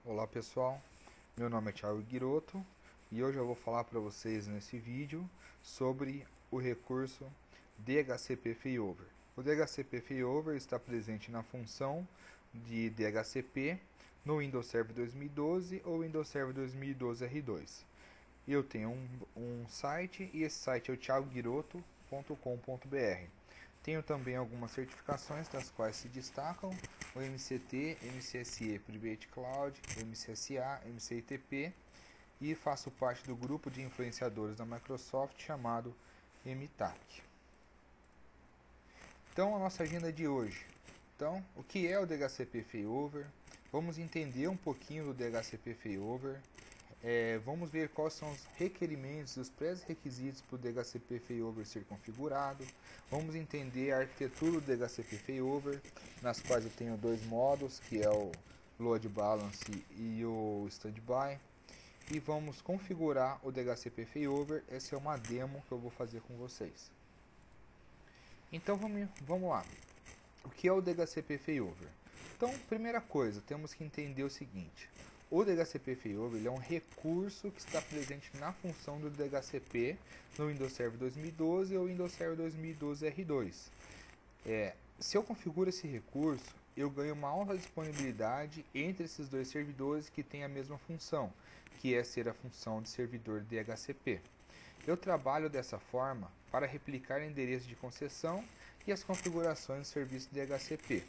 Olá pessoal, meu nome é Thiago Guiroto e hoje eu vou falar para vocês nesse vídeo sobre o recurso DHCP Failover. O DHCP Failover está presente na função de DHCP no Windows Server 2012 ou Windows Server 2012 R2. Eu tenho um site e esse site é o thiagoguiroto.com.br. Tenho também algumas certificações, das quais se destacam o MCT, MCSE Private Cloud, MCSA, MCITP, e faço parte do grupo de influenciadores da Microsoft chamado MTAC. Então, a nossa agenda de hoje. Então, o que é o DHCP Failover? Vamos entender um pouquinho do DHCP Failover. Vamos ver quais são os requerimentos, os pré-requisitos para o DHCP Failover ser configurado. Vamos entender a arquitetura do DHCP Failover, nas quais eu tenho dois modos, que é o Load Balance e o Standby. E vamos configurar o DHCP Failover. Essa é uma demo que eu vou fazer com vocês. Então vamos lá. O que é o DHCP Failover? Então, primeira coisa, temos que entender o seguinte. O DHCP Failover é um recurso que está presente na função do DHCP no Windows Server 2012 ou Windows Server 2012 R2. Se eu configuro esse recurso, eu ganho uma alta disponibilidade entre esses dois servidores que têm a mesma função, que é ser a função de servidor DHCP. Eu trabalho dessa forma para replicar endereços de concessão e as configurações do serviço DHCP.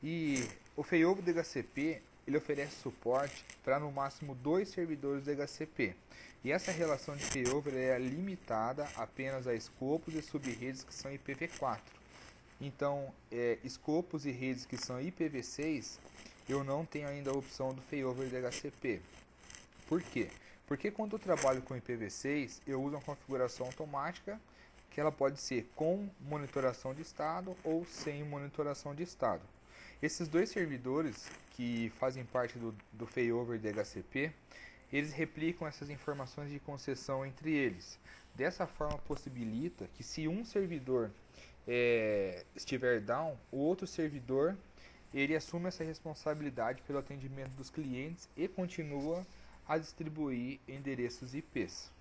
E o Failover DHCP ele oferece suporte para no máximo 2 servidores DHCP. E essa relação de failover é limitada apenas a escopos e subredes que são IPv4. Então, escopos e redes que são IPv6, eu não tenho ainda a opção do failover DHCP. Por quê? Porque quando eu trabalho com IPv6, eu uso uma configuração automática que ela pode ser com monitoração de estado ou sem monitoração de estado. Esses dois servidores que fazem parte do failover DHCP, eles replicam essas informações de concessão entre eles. Dessa forma possibilita que se um servidor estiver down, o outro servidor ele assume essa responsabilidade pelo atendimento dos clientes e continua a distribuir endereços IPs.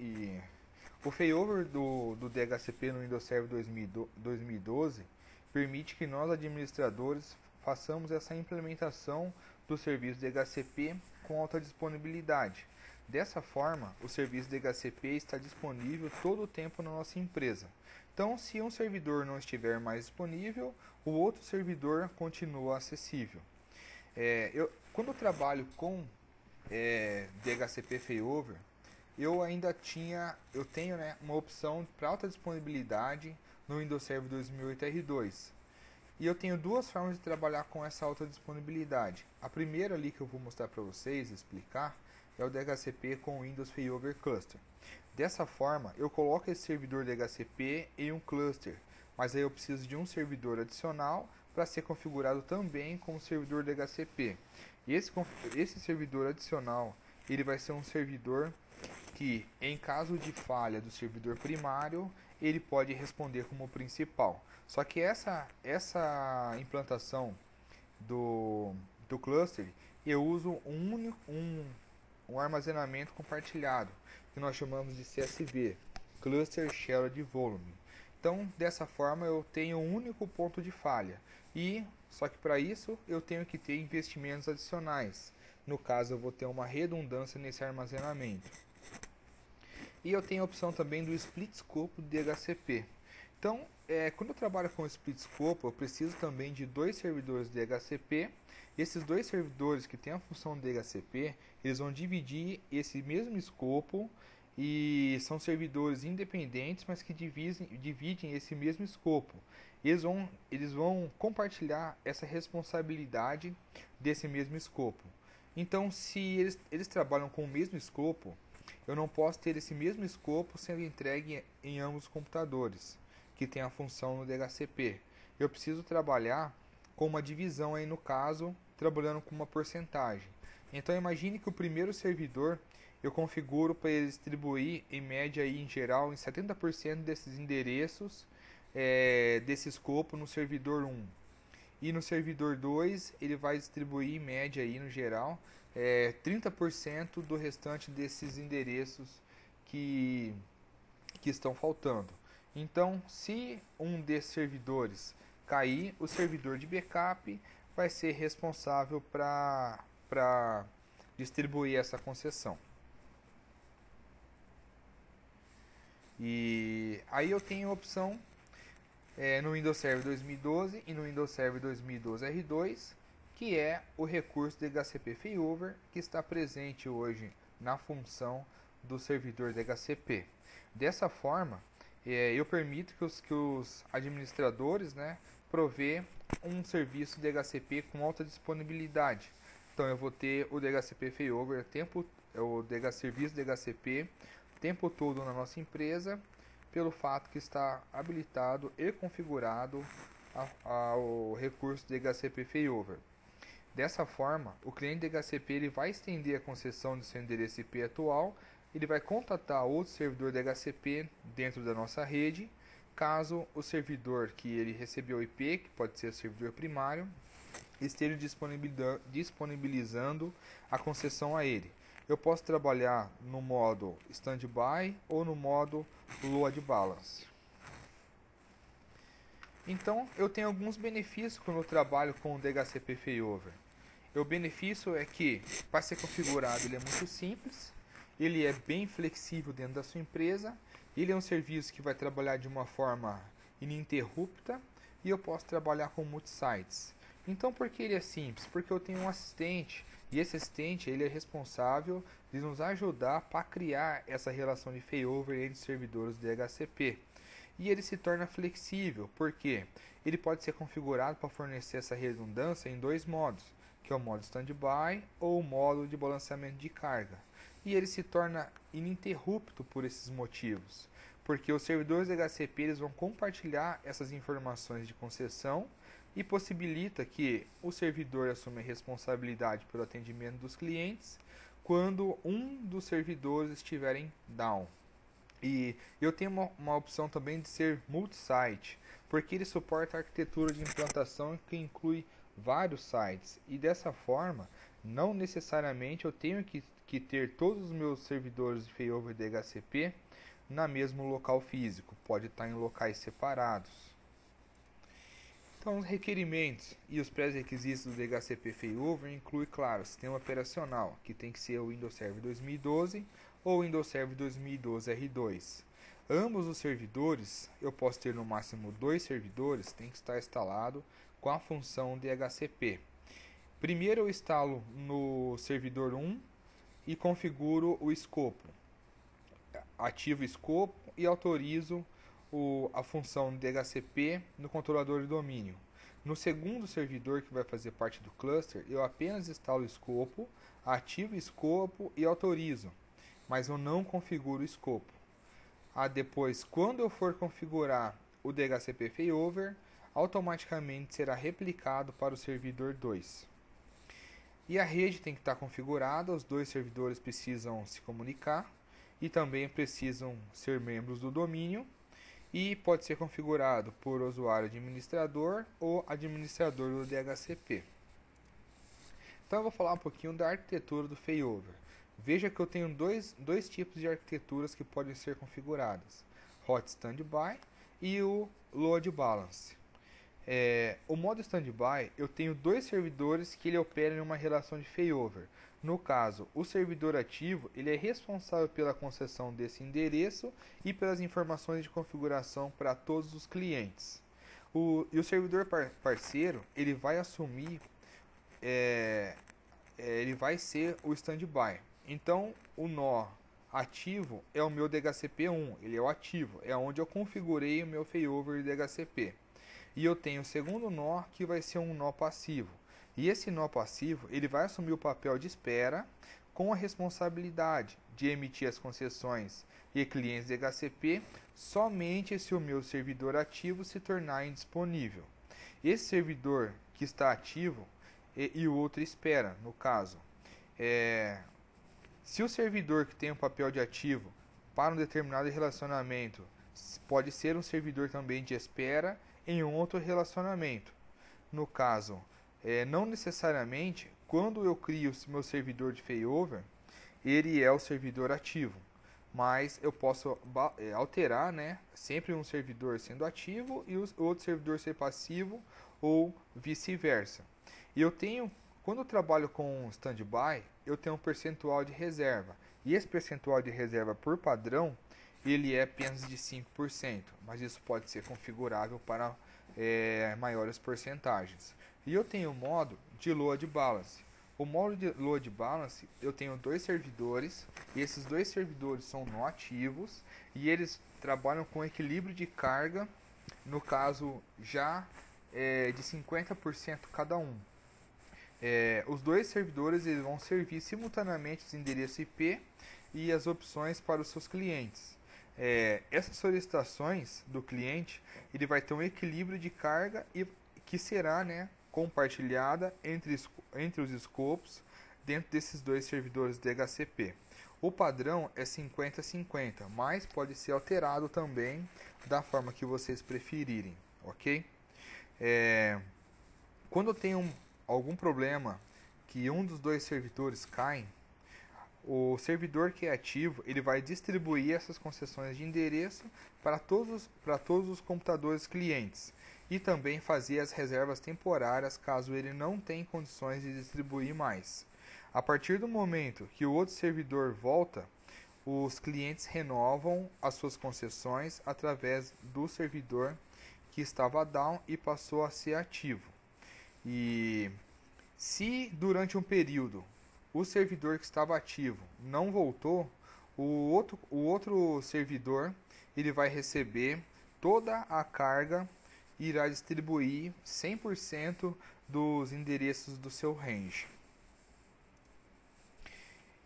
E o failover do DHCP no Windows Server 2012 permite que nós administradores façamos essa implementação do serviço DHCP com alta disponibilidade. Dessa forma, o serviço DHCP está disponível todo o tempo na nossa empresa. Então, se um servidor não estiver mais disponível, o outro servidor continua acessível. Quando eu trabalho com DHCP Failover, eu tenho uma opção para alta disponibilidade no Windows Server 2008 R2. E eu tenho duas formas de trabalhar com essa alta disponibilidade. A primeira ali que eu vou mostrar para vocês, explicar, é o DHCP com Windows Failover Cluster. Dessa forma, eu coloco esse servidor DHCP em um cluster, mas aí eu preciso de um servidor adicional para ser configurado também com o servidor DHCP. E esse servidor adicional, ele vai ser um servidor que, em caso de falha do servidor primário, ele pode responder como principal. Só que essa implantação do cluster, eu uso um armazenamento compartilhado, que nós chamamos de CSV, Cluster Shared Volume. Então, dessa forma, eu tenho um único ponto de falha. Só que para isso, eu tenho que ter investimentos adicionais. No caso, eu vou ter uma redundância nesse armazenamento. E eu tenho a opção também do Split Scope do DHCP. Então, quando eu trabalho com o Split Scope, eu preciso também de 2 servidores DHCP. Esses 2 servidores que têm a função DHCP, eles vão dividir esse mesmo escopo e são servidores independentes, mas que dividem esse mesmo escopo. Eles vão compartilhar essa responsabilidade desse mesmo escopo. Então, se eles trabalham com o mesmo escopo, eu não posso ter esse mesmo escopo sendo entregue em ambos os computadores, que tem a função no DHCP. Eu preciso trabalhar com uma divisão aí no caso, trabalhando com uma porcentagem. Então imagine que o primeiro servidor eu configuro para ele distribuir em média aí, em geral em 70% desses endereços desse escopo no servidor 1. e no servidor 2 ele vai distribuir em média aí no geral 30% do restante desses endereços que estão faltando. Então, se um desses servidores cair, o servidor de backup vai ser responsável para distribuir essa concessão. E aí eu tenho a opção no Windows Server 2012 e no Windows Server 2012 R2, que é o recurso DHCP failover que está presente hoje na função do servidor DHCP. Dessa forma, eu permito que os administradores provê um serviço DHCP com alta disponibilidade. Então eu vou ter o DHCP failover, o serviço DHCP o tempo todo na nossa empresa, pelo fato que está habilitado e configurado ao recurso DHCP failover. Dessa forma, o cliente DHCP ele vai estender a concessão do seu endereço IP atual, ele vai contatar outro servidor DHCP dentro da nossa rede, caso o servidor que ele recebeu o IP, que pode ser o servidor primário, esteja disponibilizando a concessão a ele. Eu posso trabalhar no modo Standby ou no modo Load Balance. Então, eu tenho alguns benefícios quando eu trabalho com o DHCP failover. O benefício é que, para ser configurado, ele é muito simples, ele é bem flexível dentro da sua empresa, ele é um serviço que vai trabalhar de uma forma ininterrupta e eu posso trabalhar com multisites. Então, por que ele é simples? Porque eu tenho um assistente e esse assistente ele é responsável de nos ajudar para criar essa relação de failover entre os servidores DHCP. E ele se torna flexível, porque ele pode ser configurado para fornecer essa redundância em dois modos, que é o modo standby ou o modo de balanceamento de carga. E ele se torna ininterrupto por esses motivos, porque os servidores DHCP eles vão compartilhar essas informações de concessão e possibilita que o servidor assuma a responsabilidade pelo atendimento dos clientes quando um dos servidores estiverem down. E eu tenho uma opção também de ser multi-site, porque ele suporta a arquitetura de implantação que inclui vários sites. E dessa forma, não necessariamente eu tenho que ter todos os meus servidores de failover DHCP na mesmo local físico. Pode estar em locais separados. Então, os requerimentos e os pré-requisitos do DHCP failover incluem, claro, o sistema operacional, que tem que ser o Windows Server 2012 ou Windows Server 2012 R2. Ambos os servidores, eu posso ter no máximo 2 servidores, tem que estar instalado com a função DHCP. Primeiro eu instalo no servidor 1 e configuro o escopo. Ativo o escopo e autorizo a função DHCP no controlador de domínio. No segundo servidor que vai fazer parte do cluster, eu apenas instalo o escopo, ativo o escopo e autorizo, mas eu não configuro o escopo. Depois, quando eu for configurar o DHCP failover, automaticamente será replicado para o servidor 2. E a rede tem que estar configurada, os dois servidores precisam se comunicar e também precisam ser membros do domínio. E pode ser configurado por usuário administrador ou administrador do DHCP. Então eu vou falar um pouquinho da arquitetura do failover. Veja que eu tenho dois tipos de arquiteturas que podem ser configuradas: Hot Standby e o Load Balance. O modo Standby, eu tenho dois servidores que ele opera em uma relação de failover. No caso, o servidor ativo ele é responsável pela concessão desse endereço e pelas informações de configuração para todos os clientes. E o servidor parceiro ele vai assumir, ele vai ser o standby. Então, o nó ativo é o meu DHCP1, ele é o ativo, é onde eu configurei o meu failover de DHCP. E eu tenho o segundo nó que vai ser um nó passivo. E esse nó passivo ele vai assumir o papel de espera com a responsabilidade de emitir as concessões e clientes de DHCP somente se o meu servidor ativo se tornar indisponível. Esse servidor que está ativo e o outro espera, no caso. Se o servidor que tem o papel de ativo para um determinado relacionamento pode ser um servidor também de espera em um outro relacionamento. no caso, não necessariamente quando eu crio o meu servidor de failover, ele é o servidor ativo, mas eu posso alterar, né, sempre um servidor sendo ativo e o outro servidor ser passivo ou vice-versa. E eu tenho, quando eu trabalho com standby, eu tenho um percentual de reserva. E esse percentual de reserva por padrão, ele é apenas de 5%, mas isso pode ser configurável para maiores porcentagens. E eu tenho o modo de load balance. O modo de load balance, eu tenho dois servidores, e esses dois servidores são não ativos, e eles trabalham com equilíbrio de carga, no caso já de 50% cada um. Os dois servidores eles vão servir simultaneamente os endereços IP e as opções para os seus clientes. Essas solicitações do cliente, ele vai ter um equilíbrio de carga e que será, né, compartilhada entre os escopos dentro desses dois servidores DHCP. O padrão é 50-50, mas pode ser alterado também da forma que vocês preferirem, ok? Quando eu tenho algum problema que um dos dois servidores cai, o servidor que é ativo ele vai distribuir essas concessões de endereço para todos os computadores clientes e também fazer as reservas temporárias caso ele não tenha condições de distribuir mais. A partir do momento que o outro servidor volta, os clientes renovam as suas concessões através do servidor que estava down e passou a ser ativo. E se durante um período o servidor que estava ativo não voltou, o outro servidor ele vai receber toda a carga e irá distribuir 100% dos endereços do seu range.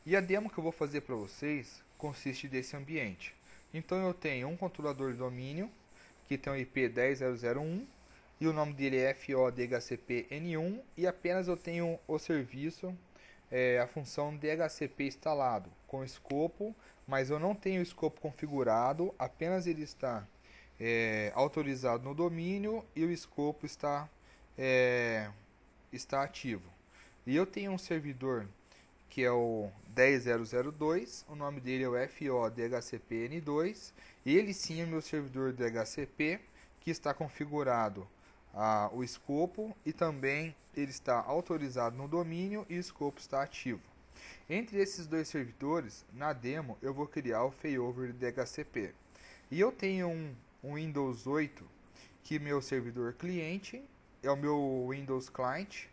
E a demo que eu vou fazer para vocês consiste desse ambiente. Então eu tenho um controlador de domínio que tem o IP 10.0.0.1 e o nome dele é FODHCP-N1 e apenas eu tenho o serviço, a função DHCP instalado com escopo, mas eu não tenho o escopo configurado, apenas ele está autorizado no domínio e o escopo está ativo. E eu tenho um servidor que é o 10.0.0.2, o nome dele é o FODHCP-N2, e ele sim é meu servidor DHCP, que está configurado o escopo e também ele está autorizado no domínio e o escopo está ativo. Entre esses dois servidores, na demo eu vou criar o failover DHCP. E eu tenho um Windows 8 que meu servidor cliente é o meu Windows Client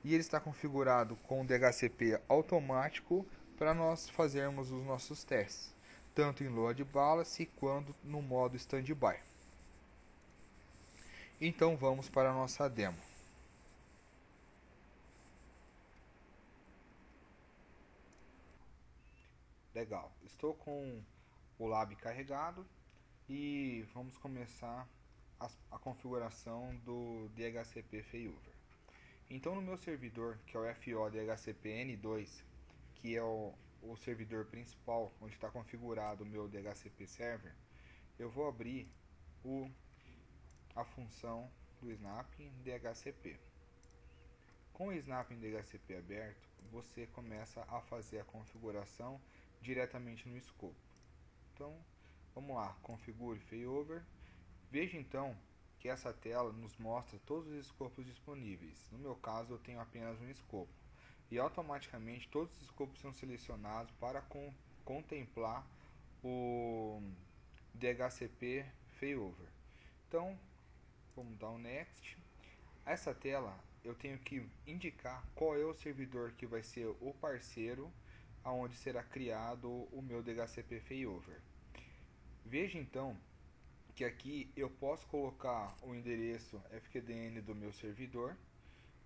e ele está configurado com DHCP automático para nós fazermos os nossos testes, tanto em load balance quanto no modo standby. Então vamos para a nossa demo. Legal, estou com o lab carregado e vamos começar a configuração do DHCP failover. Então no meu servidor, que é o FODHCP-N2, que é o servidor principal onde está configurado o meu DHCP server, eu vou abrir a função do Snapping DHCP. Com o Snapping DHCP aberto, você começa a fazer a configuração diretamente no escopo. Então, vamos lá, configure failover. Veja então que essa tela nos mostra todos os escopos disponíveis. No meu caso, eu tenho apenas um escopo. E automaticamente todos os escopos são selecionados para contemplar o DHCP failover. Então, vamos dar um next. Essa tela eu tenho que indicar qual é o servidor que vai ser o parceiro aonde será criado o meu DHCP failover. Veja então que aqui eu posso colocar o endereço FQDN do meu servidor,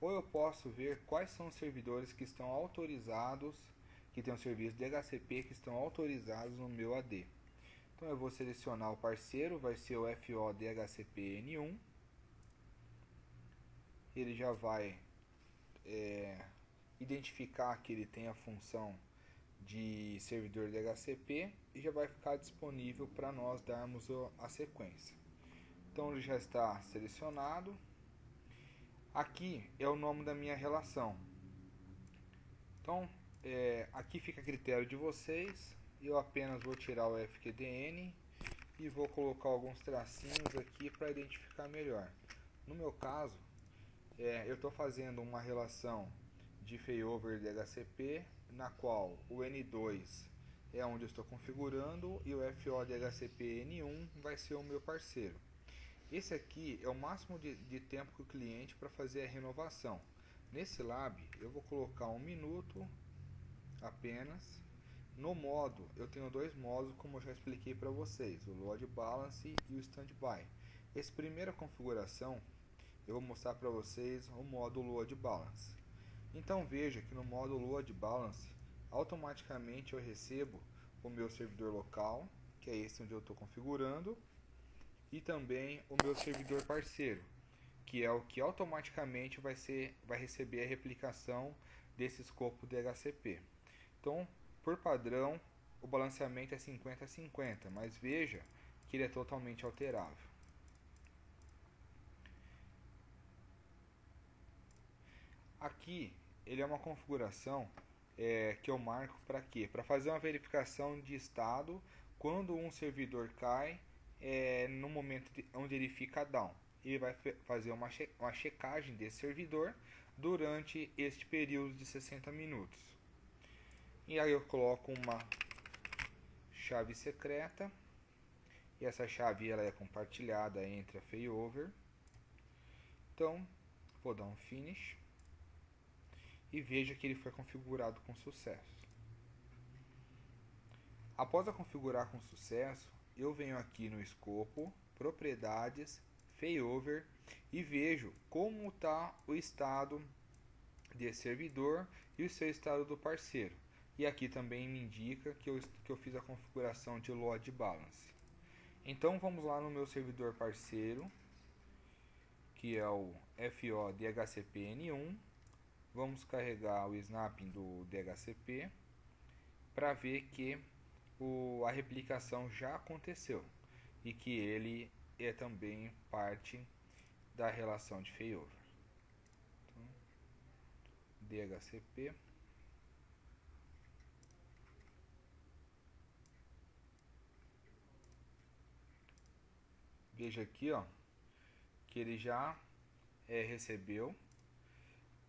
ou eu posso ver quais são os servidores que estão autorizados, que tem o serviço DHCP que estão autorizados no meu AD. Então eu vou selecionar o parceiro, vai ser o FODHCP-N1. Ele já vai identificar que ele tem a função de servidor DHCP e já vai ficar disponível para nós darmos a sequência. Então ele já está selecionado. Aqui é o nome da minha relação. Então, aqui fica a critério de vocês. Eu apenas vou tirar o FQDN e vou colocar alguns tracinhos aqui para identificar melhor. No meu caso, eu estou fazendo uma relação de failover DHCP, na qual o N2 é onde eu estou configurando e o FO DHCP N1 vai ser o meu parceiro. Esse aqui é o máximo de tempo que o cliente para fazer a renovação. Nesse lab eu vou colocar 1 minuto apenas. No modo, eu tenho dois modos, como eu já expliquei para vocês, o load balance e o standby. Essa primeira configuração eu vou mostrar para vocês o modo load balance. Então veja que no modo load balance, automaticamente eu recebo o meu servidor local, que é esse onde eu estou configurando, e também o meu servidor parceiro, que é o que automaticamente vai receber a replicação desse escopo DHCP. Então, por padrão, o balanceamento é 50-50, mas veja que ele é totalmente alterável. Aqui, ele é uma configuração que eu marco para quê? Para fazer uma verificação de estado quando um servidor cai no momento onde ele fica down. Ele vai fazer uma checagem desse servidor durante este período de 60 minutos. E aí eu coloco uma chave secreta, e essa chave ela é compartilhada entre a failover. Então, vou dar um finish e veja que ele foi configurado com sucesso. Após a configurar com sucesso, eu venho aqui no escopo, propriedades, failover e vejo como está o estado desse servidor e o seu estado do parceiro. E aqui também me indica que eu fiz a configuração de load balance. Então vamos lá no meu servidor parceiro, que é o FO DHCP N1. Vamos carregar o snapping do DHCP para ver que a replicação já aconteceu e que ele é também parte da relação de failover. Então, DHCP. Veja aqui, ó, que ele já recebeu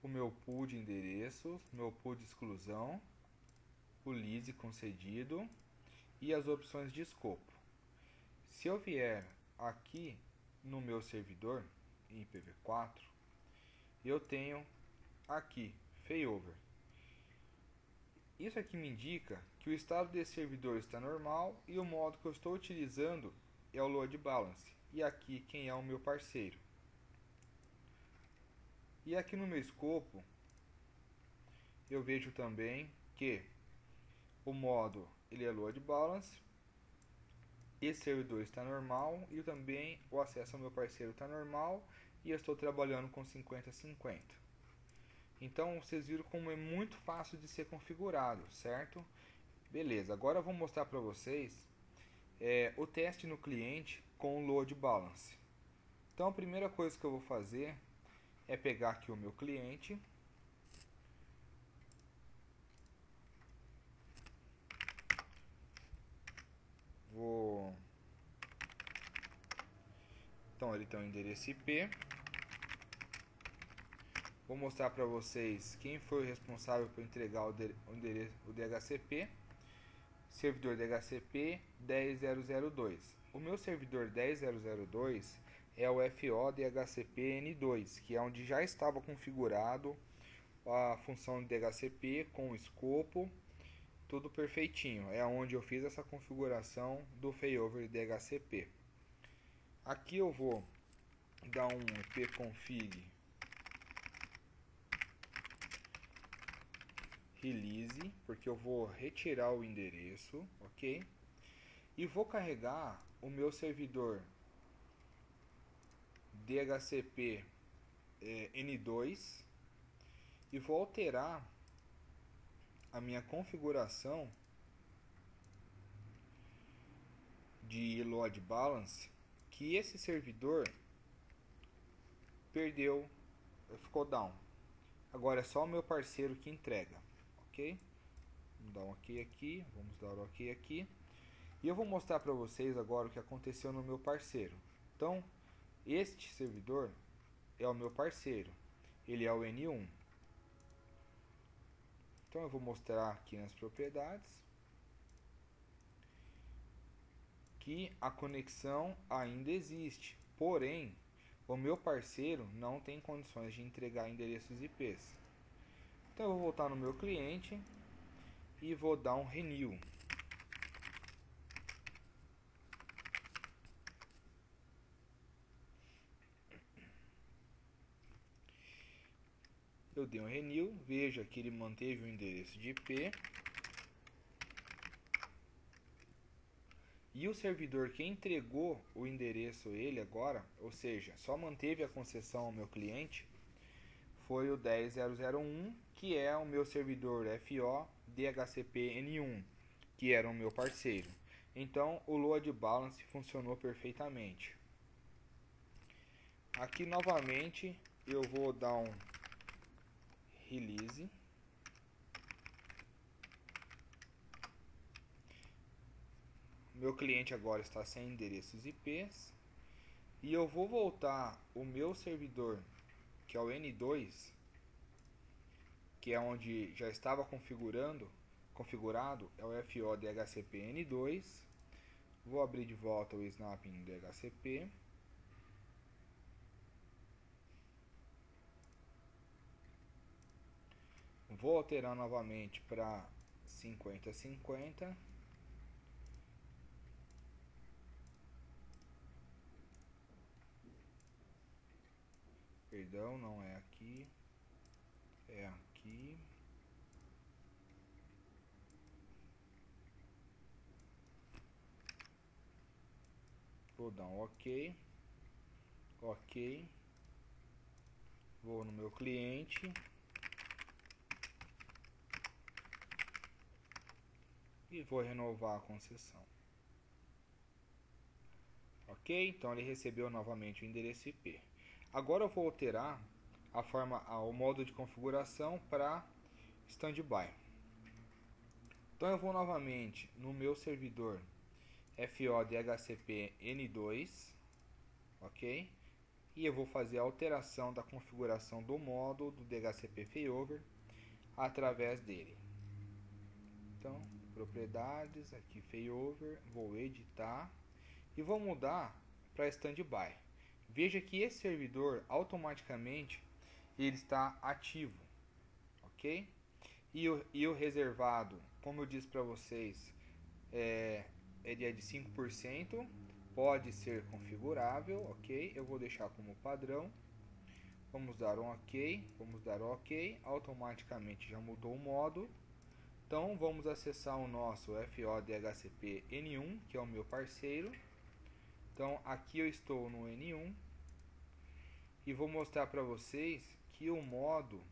o meu pool de endereços, meu pool de exclusão, o lease concedido e as opções de escopo. Se eu vier aqui no meu servidor, em IPv4, eu tenho aqui failover. Isso aqui me indica que o estado desse servidor está normal e o modo que eu estou utilizando é o load balance. E aqui quem é o meu parceiro. E aqui no meu escopo eu vejo também que o modo ele é load balance, esse servidor está normal e também o acesso ao meu parceiro está normal e eu estou trabalhando com 50-50. Então vocês viram como é muito fácil de ser configurado, certo? Beleza, agora eu vou mostrar para vocês o teste no cliente com o load balance. Então a primeira coisa que eu vou fazer é pegar aqui o meu cliente, então ele tem um endereço IP. Vou mostrar para vocês quem foi o responsável por entregar o DHCP. Servidor DHCP 10002. O meu servidor 10002 é o FO DHCP N2, que é onde já estava configurado a função de DHCP com o escopo, tudo perfeitinho. É onde eu fiz essa configuração do failover DHCP. Aqui eu vou dar um ipconfig release, porque eu vou retirar o endereço, ok? E vou carregar o meu servidor DHCP N2 e vou alterar a minha configuração de load balance, que esse servidor perdeu ficou down. Agora é só o meu parceiro que entrega, ok? Vamos dar um ok aqui, vamos dar um ok aqui. E eu vou mostrar para vocês agora o que aconteceu no meu parceiro. Então, este servidor é o meu parceiro, ele é o N1. Então eu vou mostrar aqui nas propriedades que a conexão ainda existe, porém o meu parceiro não tem condições de entregar endereços IPs. Então eu vou voltar no meu cliente e vou dar um renew. Eu dei um renew, veja que ele manteve o endereço de IP. E o servidor que entregou o endereço ele agora, ou seja, só manteve a concessão ao meu cliente, foi o 10.0.0.1, que é o meu servidor FO DHCP N1, que era o meu parceiro. Então o load balance funcionou perfeitamente. Aqui novamente eu vou dar um release. Meu cliente agora está sem endereços IPs. E eu vou voltar o meu servidor, que é o N2, que é onde já estava configurado, é o FO DHCP N2. Vou abrir de volta o snapping DHCP. Vou alterar novamente para 50-50. Perdão, não é aqui. É aqui. Vou dar um OK. OK. Vou no meu cliente. E vou renovar a concessão. Ok? Então ele recebeu novamente o endereço IP. Agora eu vou alterar o modo de configuração para standby. Então eu vou novamente no meu servidor FO DHCP N2, ok? E eu vou fazer a alteração da configuração do módulo do DHCP failover através dele. Então, propriedades, aqui failover, vou editar e vou mudar para standby. Veja que esse servidor automaticamente ele está ativo, ok? E o reservado, como eu disse para vocês, ele é de 5%, pode ser configurável, ok? Eu vou deixar como padrão. Vamos dar um OK, vamos dar um OK, automaticamente já mudou o modo. Então vamos acessar o nosso FO DHCP N1, que é o meu parceiro. Então aqui eu estou no N1 e vou mostrar para vocês que o modo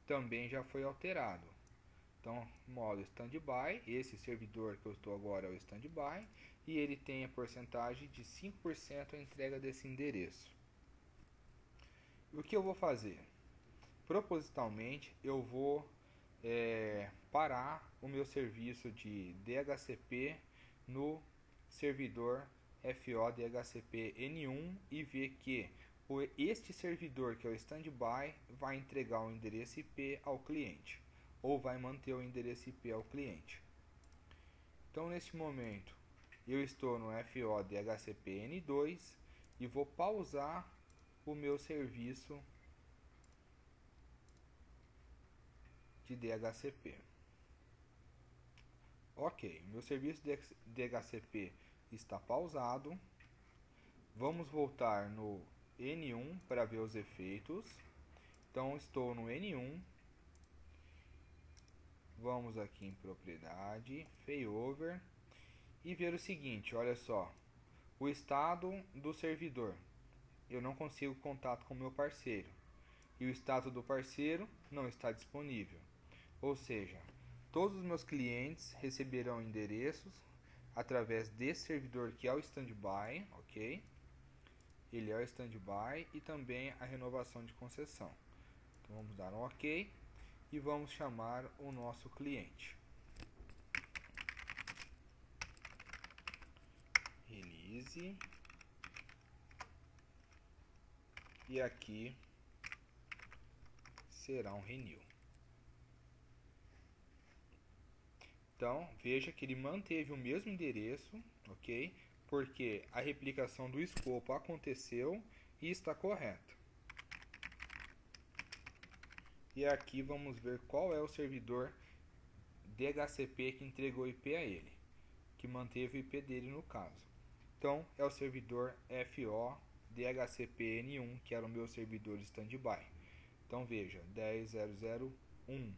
também já foi alterado. Então, modo standby, esse servidor que eu estou agora é o standby, e ele tem a porcentagem de 5% a entrega desse endereço. O que eu vou fazer? Propositalmente, eu vou parar o meu serviço de DHCP no servidor FO DHCP N1 e ver que este servidor, que é o standby, vai entregar o endereço IP ao cliente, ou vai manter o endereço IP ao cliente. Então, neste momento, eu estou no FO DHCP N2 e vou pausar o meu serviço de DHCP. Ok, meu serviço de DHCP está pausado. Vamos voltar no N1 para ver os efeitos. Então, estou no N1. Vamos aqui em propriedade, failover, e ver o seguinte, olha só. O estado do servidor, eu não consigo contato com o meu parceiro. E o status do parceiro não está disponível. Ou seja, todos os meus clientes receberão endereços através desse servidor que é o standby, ok? ele é o standby e também a renovação de concessão. Então vamos dar um OK e vamos chamar o nosso cliente. Release. E aqui será um renew. Então, veja que ele manteve o mesmo endereço, ok? Porque a replicação do escopo aconteceu e está correto. E aqui vamos ver qual é o servidor DHCP que entregou o IP a ele, que manteve o IP dele no caso. Então, é o servidor FO DHCP-N1, que era o meu servidor standby. Então, veja, 10.0.0.1.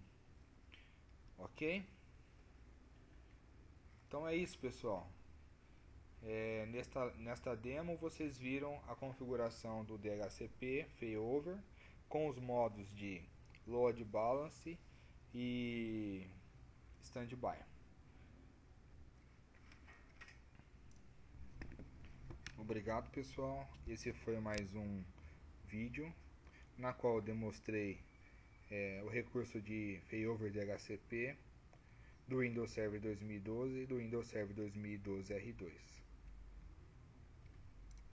Ok? Então é isso, pessoal. Nesta demo vocês viram a configuração do DHCP failover com os modos de load balance e standby. Obrigado, pessoal. Esse foi mais um vídeo na qual eu demonstrei o recurso de failover DHCP do Windows Server 2012 e do Windows Server 2012 R2.